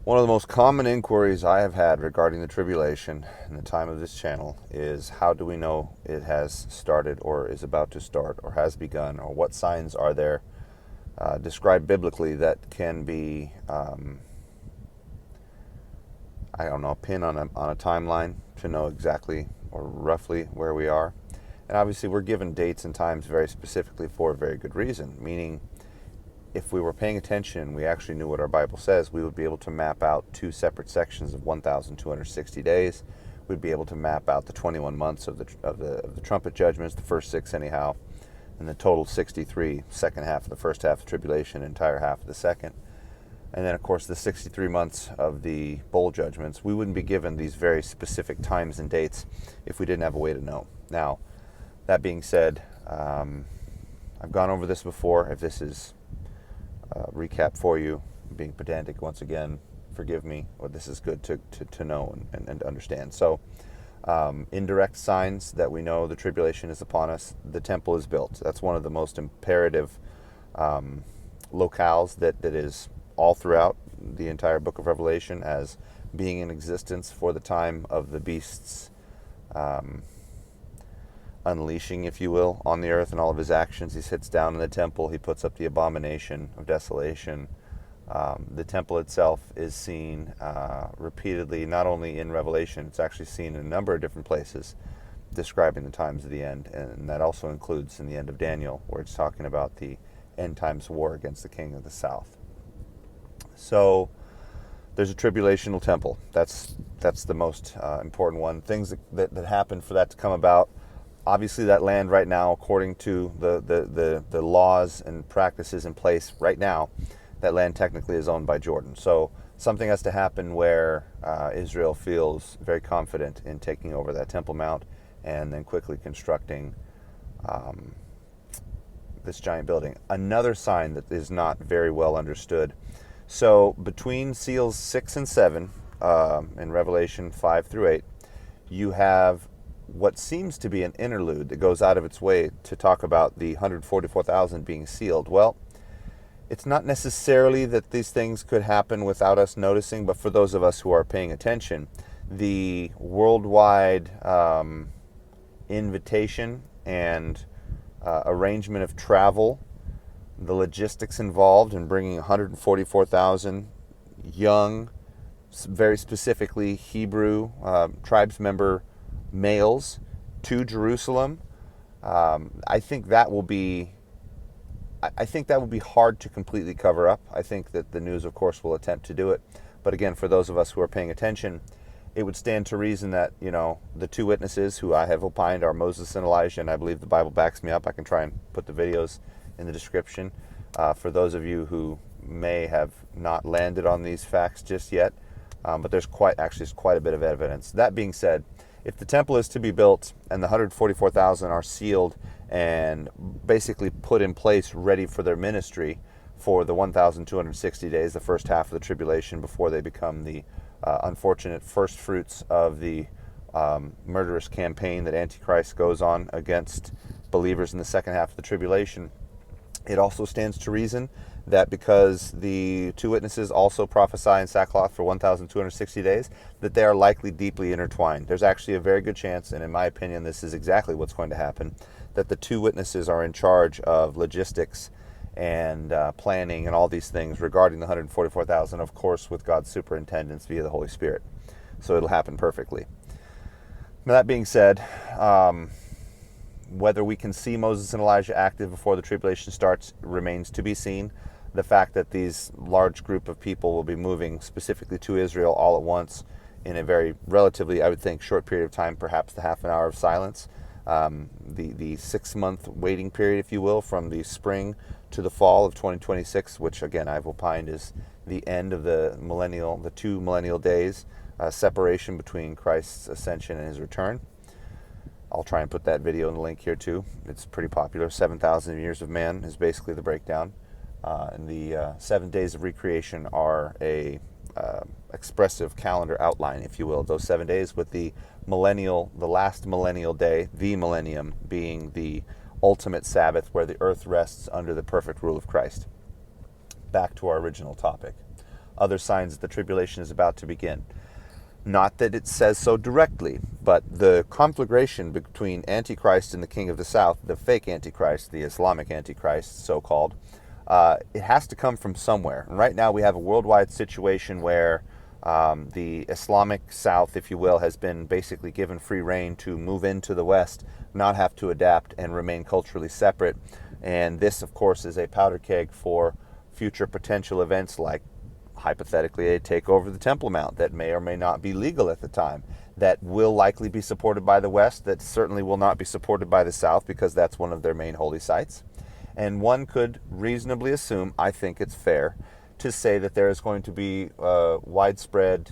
One of the most common inquiries I have had regarding the tribulation in the time of this channel is, how do we know it has started or is about to start or has begun, or what signs are there described biblically that can be, I don't know, a pin on a timeline to know exactly or roughly where we are. And obviously we're given dates and times very specifically for a very good reason, meaning if we were paying attention, we actually knew what our Bible says, we would be able to map out two separate sections of 1,260 days. We'd be able to map out the 21 months of the trumpet judgments, the first six anyhow, and the total 63, second half of the first half of tribulation, entire half of the second. And then, of course, the 63 months of the bowl judgments. We wouldn't be given these very specific times and dates if we didn't have a way to know. Now, that being said, I've gone over this before. If this is recap for you, being pedantic once again, forgive me. Well, this is good to know and understand. So, indirect signs that we know the tribulation is upon us. The temple is built. That's one of the most imperative locales that is all throughout the entire book of Revelation as being in existence for the time of the beast's unleashing, if you will, on the earth and all of his actions. He sits down in the temple. He puts up the abomination of desolation. The temple itself is seen repeatedly, not only in Revelation, it's actually seen in a number of different places describing the times of the end. And that also includes in the end of Daniel, where it's talking about the end times war against the king of the south. So there's a tribulational temple. That's the most important one. Things that happen for that to come about. Obviously, that land right now, according to the laws and practices in place right now, that land technically is owned by Jordan. So something has to happen where Israel feels very confident in taking over that Temple Mount and then quickly constructing this giant building. Another sign that is not very well understood. So between seals 6 and 7 in Revelation 5 through 8, you have what seems to be an interlude that goes out of its way to talk about the 144,000 being sealed. Well, it's not necessarily that these things could happen without us noticing, but for those of us who are paying attention, the worldwide invitation and arrangement of travel, the logistics involved in bringing 144,000 young, very specifically Hebrew tribes member males to Jerusalem. I think that will be hard to completely cover up. I think that the news, of course, will attempt to do it. But again, for those of us who are paying attention, it would stand to reason that, the two witnesses who I have opined are Moses and Elijah, and I believe the Bible backs me up. I can try and put the videos in the description. For those of you who may have not landed on these facts just yet, but there's quite a bit of evidence. That being said, if the temple is to be built and the 144,000 are sealed and basically put in place ready for their ministry for the 1,260 days, the first half of the tribulation, before they become the unfortunate first fruits of the murderous campaign that Antichrist goes on against believers in the second half of the tribulation, it also stands to reason that because the two witnesses also prophesy in sackcloth for 1,260 days, that they are likely deeply intertwined. There's actually a very good chance, and in my opinion, this is exactly what's going to happen, that the two witnesses are in charge of logistics and planning and all these things regarding the 144,000, of course, with God's superintendence via the Holy Spirit. So it'll happen perfectly. Now, that being said, whether we can see Moses and Elijah active before the tribulation starts remains to be seen. The fact that these large group of people will be moving specifically to Israel all at once in a very relatively, I would think, short period of time, perhaps the half an hour of silence, the 6-month waiting period, if you will, from the spring to the fall of 2026, which again I've opined is the end of the 2 millennial days, separation between Christ's ascension and his return. I'll try and put that video in the link here too. It's pretty popular. 7,000 years of man is basically the breakdown. And the 7 days of recreation are a expressive calendar outline, if you will. Those 7 days with the last millennial day, the millennium, being the ultimate Sabbath where the earth rests under the perfect rule of Christ. Back to our original topic. other signs that the tribulation is about to begin. Not that it says so directly, but the conflagration between Antichrist and the King of the South, the fake Antichrist, the Islamic Antichrist, so-called, it has to come from somewhere. And right now we have a worldwide situation where the Islamic South, if you will, has been basically given free rein to move into the West, not have to adapt and remain culturally separate. And this, of course, is a powder keg for future potential events like, hypothetically, a takeover of the Temple Mount that may or may not be legal at the time, that will likely be supported by the West, that certainly will not be supported by the South because that's one of their main holy sites. And one could reasonably assume, I think it's fair, to say that there is going to be widespread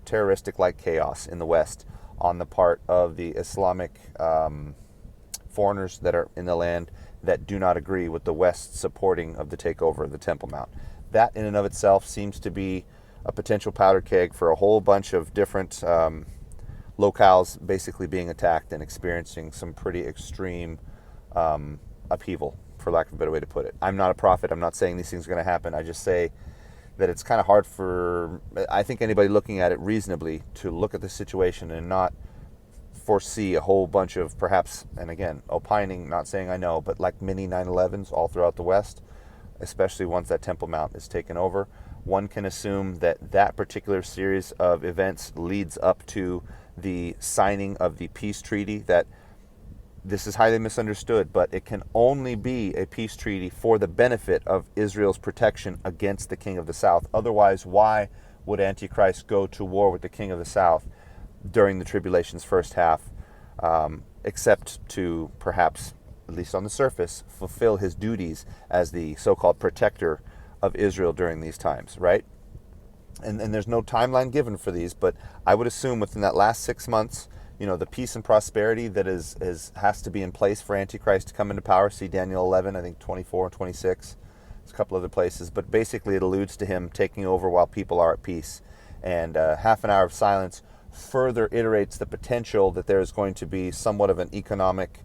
terroristic-like chaos in the West on the part of the Islamic foreigners that are in the land that do not agree with the West's supporting of the takeover of the Temple Mount. That in and of itself seems to be a potential powder keg for a whole bunch of different locales basically being attacked and experiencing some pretty extreme upheaval, for lack of a better way to put it. I'm not a prophet. I'm not saying these things are going to happen. I just say that it's kind of hard for, I think, anybody looking at it reasonably to look at the situation and not foresee a whole bunch of, perhaps, and again, opining, not saying I know, but like mini 9/11s all throughout the West, especially once that Temple Mount is taken over. One can assume that that particular series of events leads up to the signing of the peace treaty. That this is highly misunderstood, but it can only be a peace treaty for the benefit of Israel's protection against the King of the South. Otherwise, why would Antichrist go to war with the King of the South during the tribulation's first half, except to perhaps, at least on the surface, fulfill his duties as the so-called protector of Israel during these times, right? And there's no timeline given for these, but I would assume within that last 6 months, the peace and prosperity that has to be in place for Antichrist to come into power. See Daniel 11, I think 24 and 26. There's a couple other places, but basically it alludes to him taking over while people are at peace. And half an hour of silence further iterates the potential that there is going to be somewhat of an economic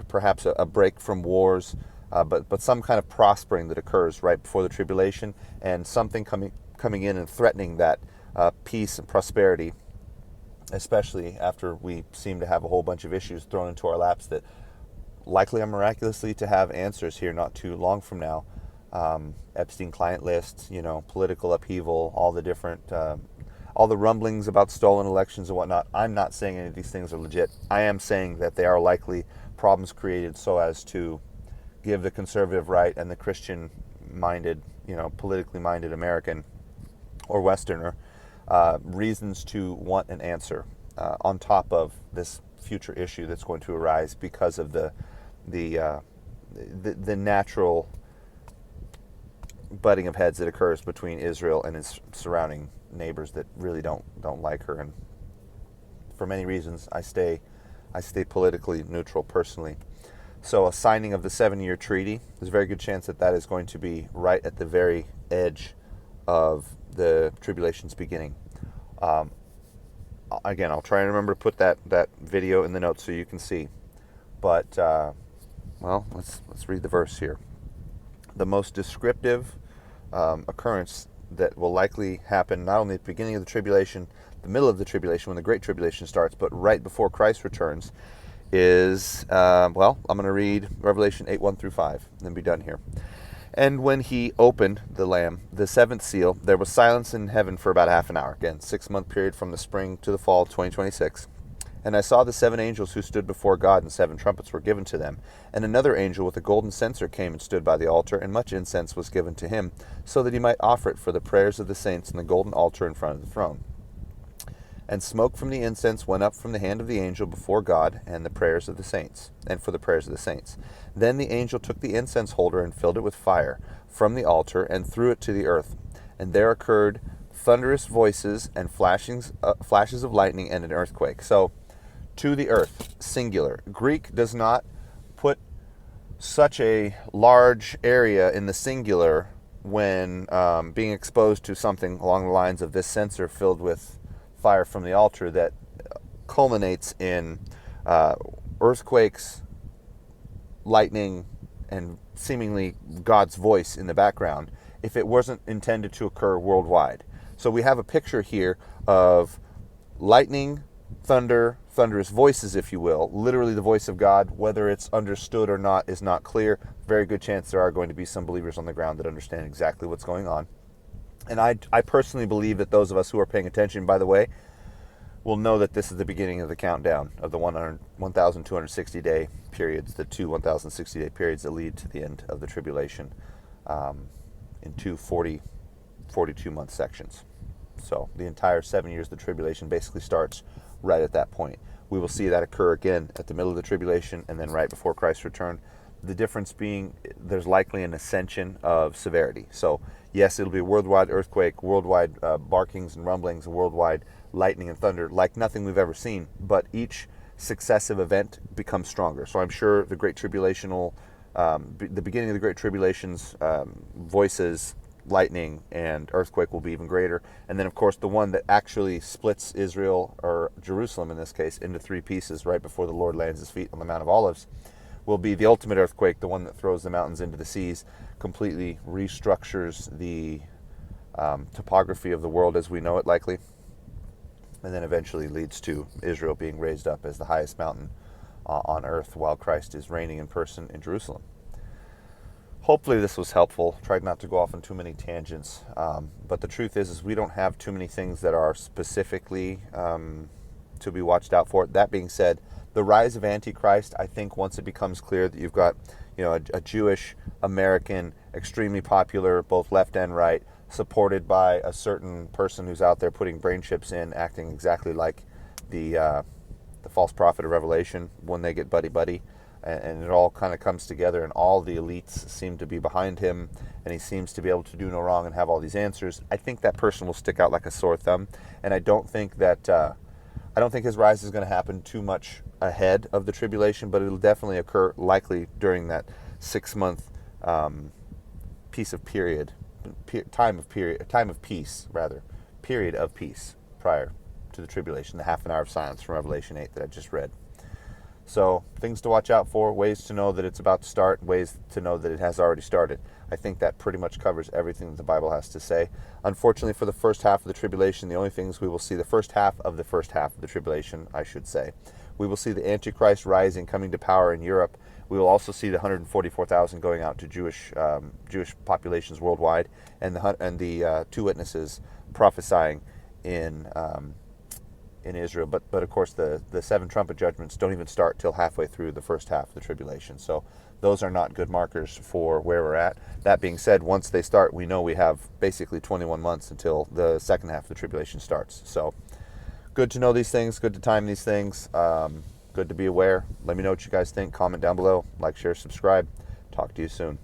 perhaps a break from wars, but some kind of prospering that occurs right before the tribulation, and something coming in and threatening that peace and prosperity, especially after we seem to have a whole bunch of issues thrown into our laps that likely are miraculously to have answers here not too long from now. Epstein client list, political upheaval, all the different all the rumblings about stolen elections and whatnot. I'm not saying any of these things are legit. I am saying that they are likely problems created so as to give the conservative right and the Christian-minded, politically minded American or Westerner reasons to want an answer on top of this future issue that's going to arise because of the natural butting of heads that occurs between Israel and its surrounding neighbors that really don't like her. And for many reasons, I stay politically neutral personally. So a signing of the 7-year treaty, there's a very good chance that is going to be right at the very edge of the tribulation's beginning. Again, I'll try and remember to put that video in the notes so you can see. But let's read the verse here. The most descriptive occurrence that will likely happen not only at the beginning of the tribulation, the middle of the tribulation, when the Great Tribulation starts, but right before Christ returns, is, I'm going to read Revelation 8:1 through 5, and then be done here. And when he opened the Lamb, the 7th seal, there was silence in heaven for about half an hour. Again, 6-month period from the spring to the fall of 2026. And I saw the 7 angels who stood before God, and 7 trumpets were given to them. And another angel with a golden censer came and stood by the altar, and much incense was given to him, so that he might offer it for the prayers of the saints in the golden altar in front of the throne. And smoke from the incense went up from the hand of the angel before God, and the prayers of the saints, and for the prayers of the saints. Then the angel took the incense holder and filled it with fire from the altar, and threw it to the earth. And there occurred thunderous voices and flashes of lightning and an earthquake. So, to the earth, singular. Greek does not put such a large area in the singular when being exposed to something along the lines of this censer filled with fire from the altar that culminates in earthquakes, lightning, and seemingly God's voice in the background. if it wasn't intended to occur worldwide. So we have a picture here of lightning, thunder, thunderous voices, if you will, literally the voice of God. Whether it's understood or not is not clear. Very good chance there are going to be some believers on the ground that understand exactly what's going on. And I personally believe that those of us who are paying attention, by the way, will know that this is the beginning of the countdown of the 1,260-day periods, the two 1,060-day periods that lead to the end of the tribulation, in two 42-month sections. So the entire 7 years of the tribulation basically starts right at that point. We will see that occur again at the middle of the tribulation and then right before Christ's return. The difference being there's likely an ascension of severity. So yes, it'll be a worldwide earthquake, worldwide barkings and rumblings, worldwide lightning and thunder like nothing we've ever seen, but each successive event becomes stronger. So I'm sure the Great Tribulational, the beginning of the Great Tribulation's voices, lightning and earthquake will be even greater. And then, of course, the one that actually splits Israel, or Jerusalem in this case, into three pieces right before the Lord lands his feet on the Mount of Olives will be the ultimate earthquake, the one that throws the mountains into the seas, completely restructures the topography of the world as we know it likely, and then eventually leads to Israel being raised up as the highest mountain on earth while Christ is reigning in person in Jerusalem. Hopefully this was helpful. Tried not to go off on too many tangents, but the truth is we don't have too many things that are specifically to be watched out for. That being said, the rise of Antichrist, I think once it becomes clear that you've got, a Jewish American, extremely popular, both left and right, supported by a certain person who's out there putting brain chips in, acting exactly like the false prophet of Revelation when they get buddy-buddy, and it all kind of comes together, and all the elites seem to be behind him, and he seems to be able to do no wrong and have all these answers. I think that person will stick out like a sore thumb, and I don't think his rise is going to happen too much ahead of the tribulation, but it'll definitely occur likely during that 6-month period of peace prior to the tribulation, the half an hour of silence from Revelation 8 that I just read. So things to watch out for, ways to know that it's about to start, ways to know that it has already started. I think that pretty much covers everything that the Bible has to say. Unfortunately, for the first half of the tribulation, the only things we will see, the first half of the tribulation, I should say, we will see the Antichrist rising, coming to power in Europe. We will also see the 144,000 going out to Jewish populations worldwide, and the two witnesses prophesying in Israel. But of course, the 7 trumpet judgments don't even start till halfway through the first half of the tribulation. So those are not good markers for where we're at. That being said, once they start, we know we have basically 21 months until the second half of the tribulation starts. So good to know these things, good to time these things, good to be aware. Let me know what you guys think. Comment down below. Like, share, subscribe. Talk to you soon.